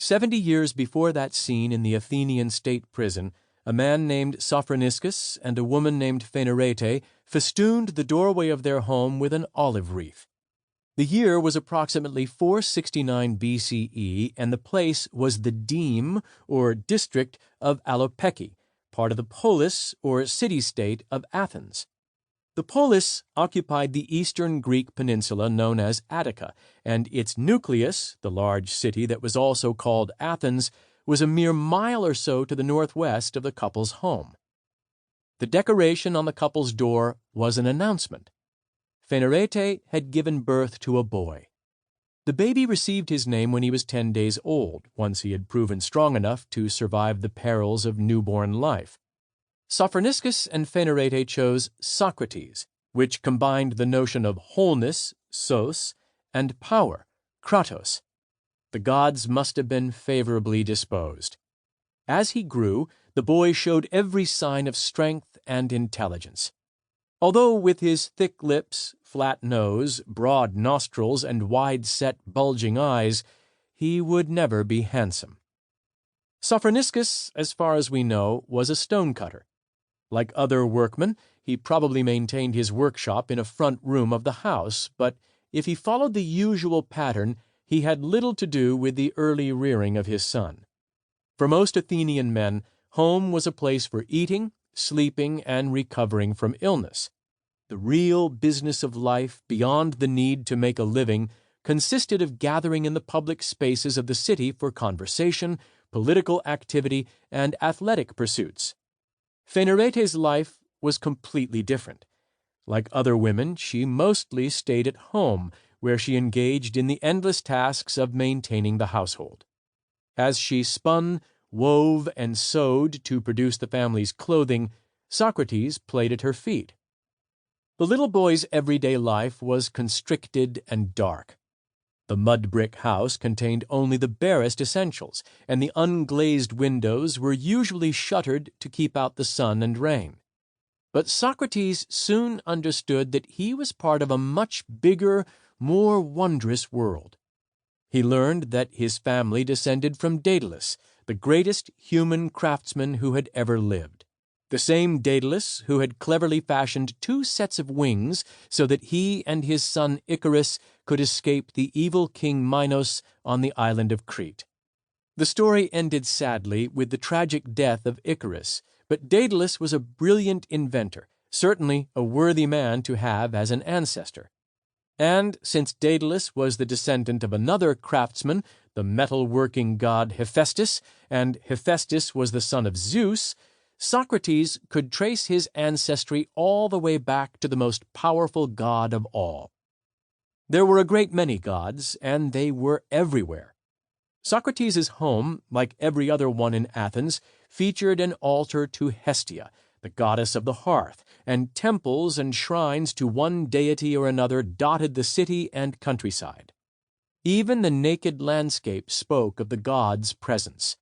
70 years before that scene in the Athenian state prison, a man named Socrates and a woman named Phanerete festooned the doorway of their home with an olive wreath. The year was approximately 469 BCE, and the place was the deme, or district, of Allopeki, part of the polis, or city-state, of Athens. The polis occupied the eastern Greek peninsula known as Attica, and its nucleus, the large city that was also called Athens, was a mere mile or so to the northwest of the couple's home. The decoration on the couple's door was an announcement. Phanerete had given birth to a boy. The baby received his name when he was 10 days old, once he had proven strong enough to survive the perils of newborn life. Sophroniscus and Phanerete chose Socrates, which combined the notion of wholeness, sos, and power, kratos. The gods must have been favorably disposed. As he grew, the boy showed every sign of strength and intelligence. Although with his thick lips, flat nose, broad nostrils, and wide-set, bulging eyes, he would never be handsome. Sophroniscus, as far as we know, was a stonecutter. Like other workmen, he probably maintained his workshop in a front room of the house, but if he followed the usual pattern, he had little to do with the early rearing of his son. For most Athenian men, home was a place for eating, sleeping, and recovering from illness. The real business of life, beyond the need to make a living, consisted of gathering in the public spaces of the city for conversation, political activity, and athletic pursuits. Phanerete's life was completely different. Like other women, she mostly stayed at home, where she engaged in the endless tasks of maintaining the household. As she spun, wove, and sewed to produce the family's clothing, Socrates played at her feet. The little boy's everyday life was constricted and dark. The mud-brick house contained only the barest essentials, and the unglazed windows were usually shuttered to keep out the sun and rain. But Socrates soon understood that he was part of a much bigger, more wondrous world. He learned that his family descended from Daedalus, the greatest human craftsman who had ever lived. The same Daedalus who had cleverly fashioned 2 sets of wings so that he and his son Icarus could escape the evil king Minos on the island of Crete. The story ended sadly with the tragic death of Icarus, but Daedalus was a brilliant inventor, certainly a worthy man to have as an ancestor. And since Daedalus was the descendant of another craftsman, the metal-working god Hephaestus, and Hephaestus was the son of Zeus, Socrates could trace his ancestry all the way back to the most powerful god of all. There were a great many gods, and they were everywhere. Socrates' home, like every other one in Athens, featured an altar to Hestia, the goddess of the hearth, and temples and shrines to one deity or another dotted the city and countryside. Even the naked landscape spoke of the god's presence.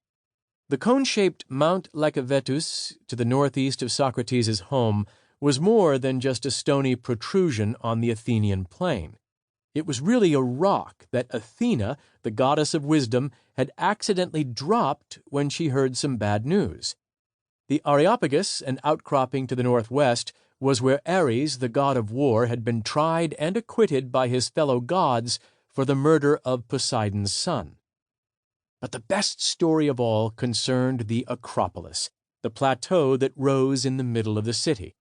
The cone-shaped Mount Lycabettus, to the northeast of Socrates' home, was more than just a stony protrusion on the Athenian plain. It was really a rock that Athena, the goddess of wisdom, had accidentally dropped when she heard some bad news. The Areopagus, an outcropping to the northwest, was where Ares, the god of war, had been tried and acquitted by his fellow gods for the murder of Poseidon's son. But the best story of all concerned the Acropolis, the plateau that rose in the middle of the city.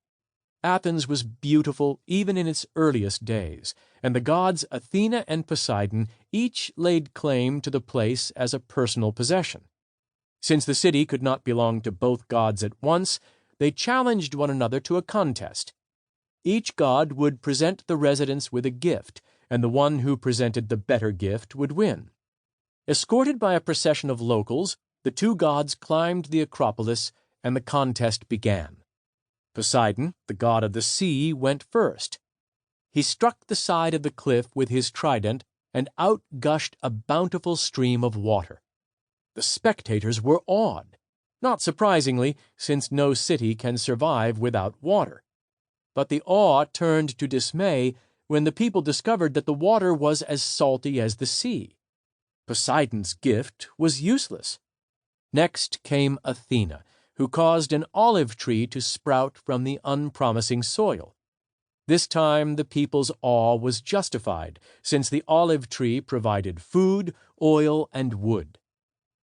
Athens was beautiful even in its earliest days, and the gods Athena and Poseidon each laid claim to the place as a personal possession. Since the city could not belong to both gods at once, they challenged one another to a contest. Each god would present the residents with a gift, and the one who presented the better gift would win. Escorted by a procession of locals, the 2 gods climbed the Acropolis, and the contest began. Poseidon, the god of the sea, went first. He struck the side of the cliff with his trident, and out gushed a bountiful stream of water. The spectators were awed, not surprisingly, since no city can survive without water. But the awe turned to dismay when the people discovered that the water was as salty as the sea. Poseidon's gift was useless. Next came Athena, who caused an olive tree to sprout from the unpromising soil. This time the people's awe was justified, since the olive tree provided food, oil, and wood.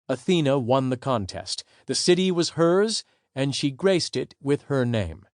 Athena won the contest. The city was hers, and she graced it with her name.